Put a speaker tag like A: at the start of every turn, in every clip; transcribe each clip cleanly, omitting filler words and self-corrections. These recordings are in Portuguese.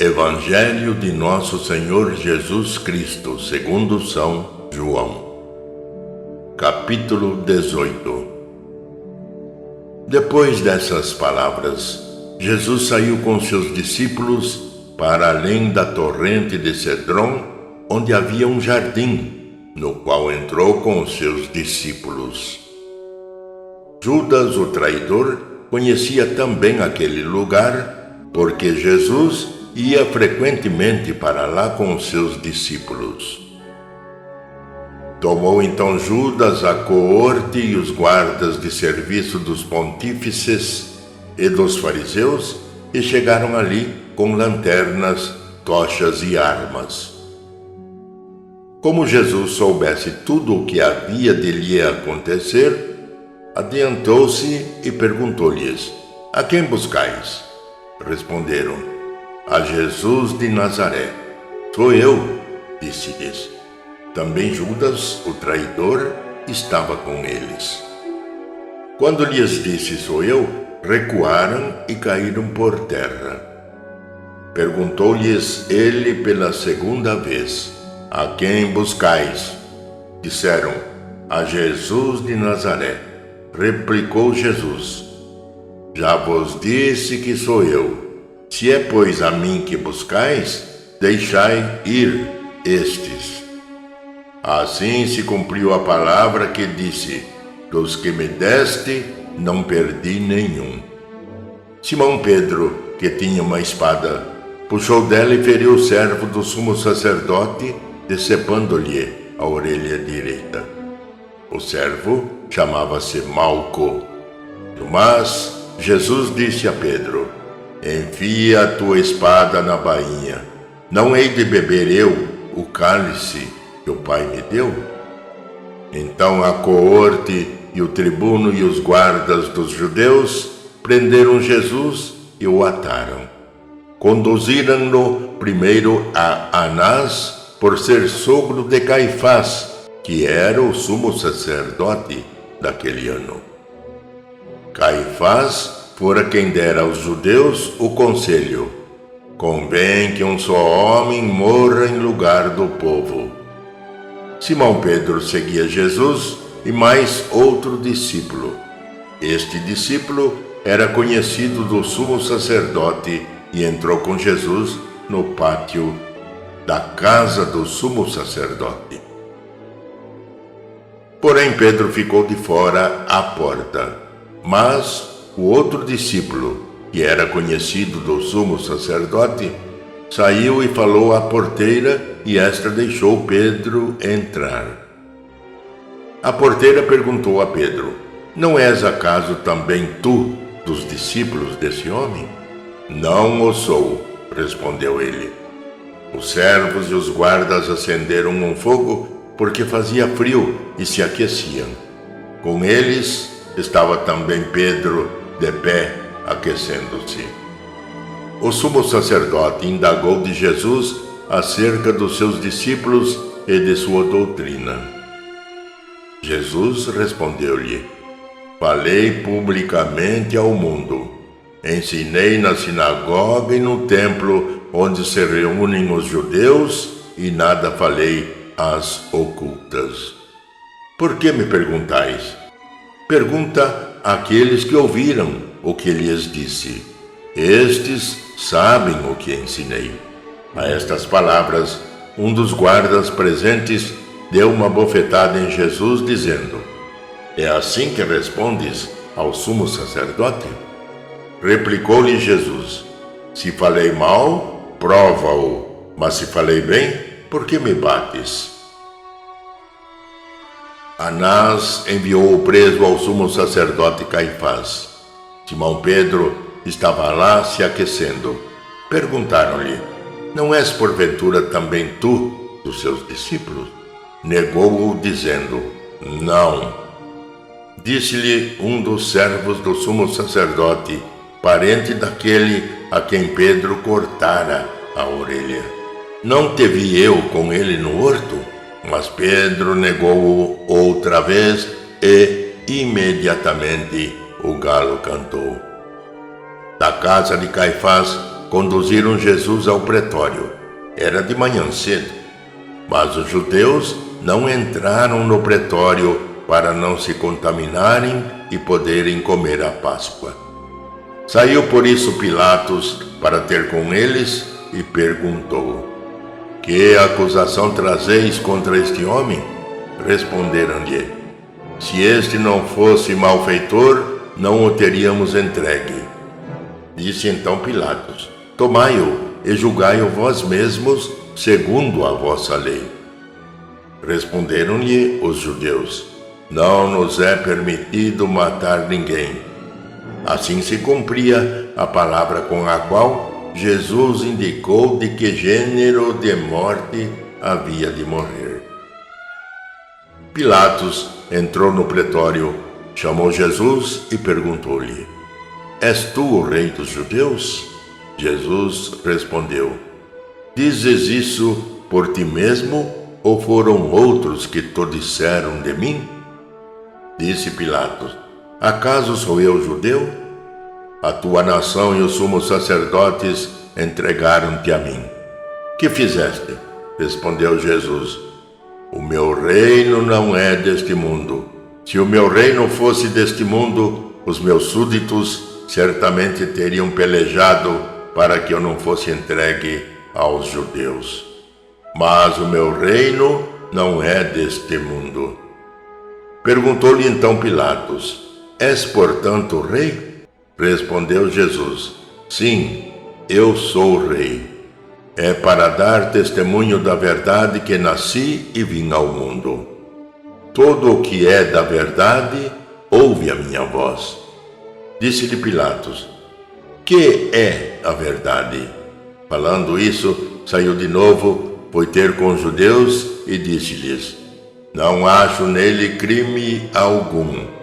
A: Evangelho de Nosso Senhor Jesus Cristo, segundo São João. Capítulo 18. Depois dessas palavras, Jesus saiu com seus discípulos para além da torrente de Cedron, onde havia um jardim, no qual entrou com os seus discípulos. Judas, o traidor, conhecia também aquele lugar, porque Jesus ia frequentemente para lá com os seus discípulos. Tomou então Judas a coorte e os guardas de serviço dos pontífices e dos fariseus e chegaram ali com lanternas, tochas e armas. Como Jesus soubesse tudo o que havia de lhe acontecer, adiantou-se e perguntou-lhes: "A quem buscais?" Responderam: "A Jesus de Nazaré." "Sou eu," disse-lhes. Também Judas, o traidor, estava com eles. Quando lhes disse "sou eu", recuaram e caíram por terra. Perguntou-lhes ele pela segunda vez: "A quem buscais?" Disseram: "A Jesus de Nazaré." Replicou Jesus: "Já vos disse que sou eu. Se é, pois, a mim que buscais, deixai ir estes." Assim se cumpriu a palavra que disse: "Dos que me deste, não perdi nenhum." Simão Pedro, que tinha uma espada, puxou dela e feriu o servo do sumo sacerdote, decepando-lhe a orelha direita. O servo chamava-se Malco. Mas Jesus disse a Pedro: "Enfia a tua espada na bainha. Não hei de beber eu o cálice que o Pai me deu?" Então a coorte e o tribuno e os guardas dos judeus prenderam Jesus e o ataram. Conduziram-no primeiro a Anás, por ser sogro de Caifás, que era o sumo sacerdote daquele ano. Caifás fora quem dera aos judeus o conselho: "Convém que um só homem morra em lugar do povo." Simão Pedro seguia Jesus e mais outro discípulo. Este discípulo era conhecido do sumo sacerdote e entrou com Jesus no pátio da casa do sumo sacerdote. Porém Pedro ficou de fora à porta. Mas o outro discípulo, que era conhecido do sumo sacerdote, saiu e falou à porteira, e esta deixou Pedro entrar. A porteira perguntou a Pedro: "Não és acaso também tu dos discípulos desse homem?" "Não o sou," respondeu ele. Os servos e os guardas acenderam um fogo, porque fazia frio, e se aqueciam. Com eles estava também Pedro, de pé, aquecendo-se. O sumo sacerdote indagou de Jesus acerca dos seus discípulos e de sua doutrina. Jesus respondeu-lhe: "Falei publicamente ao mundo. Ensinei na sinagoga e no templo, onde se reúnem os judeus, e nada falei às ocultas. Por que me perguntais? Pergunta àqueles que ouviram o que lhes disse. Estes sabem o que ensinei." A estas palavras, um dos guardas presentes deu uma bofetada em Jesus, dizendo: "É assim que respondes ao sumo sacerdote?" Replicou-lhe Jesus: "Se falei mal, prova-o, mas se falei bem, por que me bates?" Anás enviou o preso ao sumo sacerdote Caifás. Simão Pedro estava lá se aquecendo. Perguntaram-lhe: "Não és porventura também tu dos seus discípulos?" Negou-o, dizendo: "Não." Disse-lhe um dos servos do sumo sacerdote, parente daquele a quem Pedro cortara a orelha: "Não te vi eu com ele no horto?" Mas Pedro negou-o outra vez e imediatamente o galo cantou. Da casa de Caifás conduziram Jesus ao pretório. Era de manhã cedo, mas os judeus não entraram no pretório para não se contaminarem e poderem comer a Páscoa. Saiu por isso Pilatos para ter com eles e perguntou: Que acusação trazeis contra este homem? Responderam-lhe: Se este não fosse malfeitor, não o teríamos entregue. Disse então Pilatos: Tomai-o e julgai-o vós mesmos, segundo a vossa lei. Responderam-lhe os judeus: Não nos é permitido matar ninguém. Assim se cumpria a palavra com a qual Jesus indicou de que gênero de morte havia de morrer. Pilatos entrou no pretório, chamou Jesus e perguntou-lhe: És tu o rei dos judeus? Jesus respondeu: Dizes isso por ti mesmo ou foram outros que te disseram de mim? Disse Pilatos: Acaso sou eu judeu? A tua nação e os sumos sacerdotes entregaram-te a mim. Que fizeste? Respondeu Jesus: O meu reino não é deste mundo. Se o meu reino fosse deste mundo, os meus súditos certamente teriam pelejado para que eu não fosse entregue aos judeus. Mas o meu reino não é deste mundo. Perguntou-lhe então Pilatos: És, portanto, rei? Respondeu Jesus: Sim, eu sou rei. É para dar testemunho da verdade que nasci e vim ao mundo. Todo o que é da verdade ouve a minha voz. Disse-lhe Pilatos: Que é a verdade? Falando isso, saiu de novo, foi ter com os judeus e disse-lhes: Não acho nele crime algum.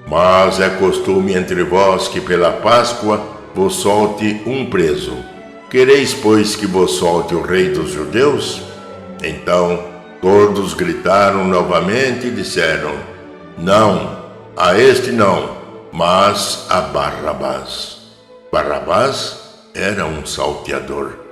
A: Mas é costume entre vós que pela Páscoa vos solte um preso. Quereis, pois, que vos solte o rei dos judeus? Então todos gritaram novamente e disseram: Não, a este não, mas a Barrabás. Barrabás era um salteador.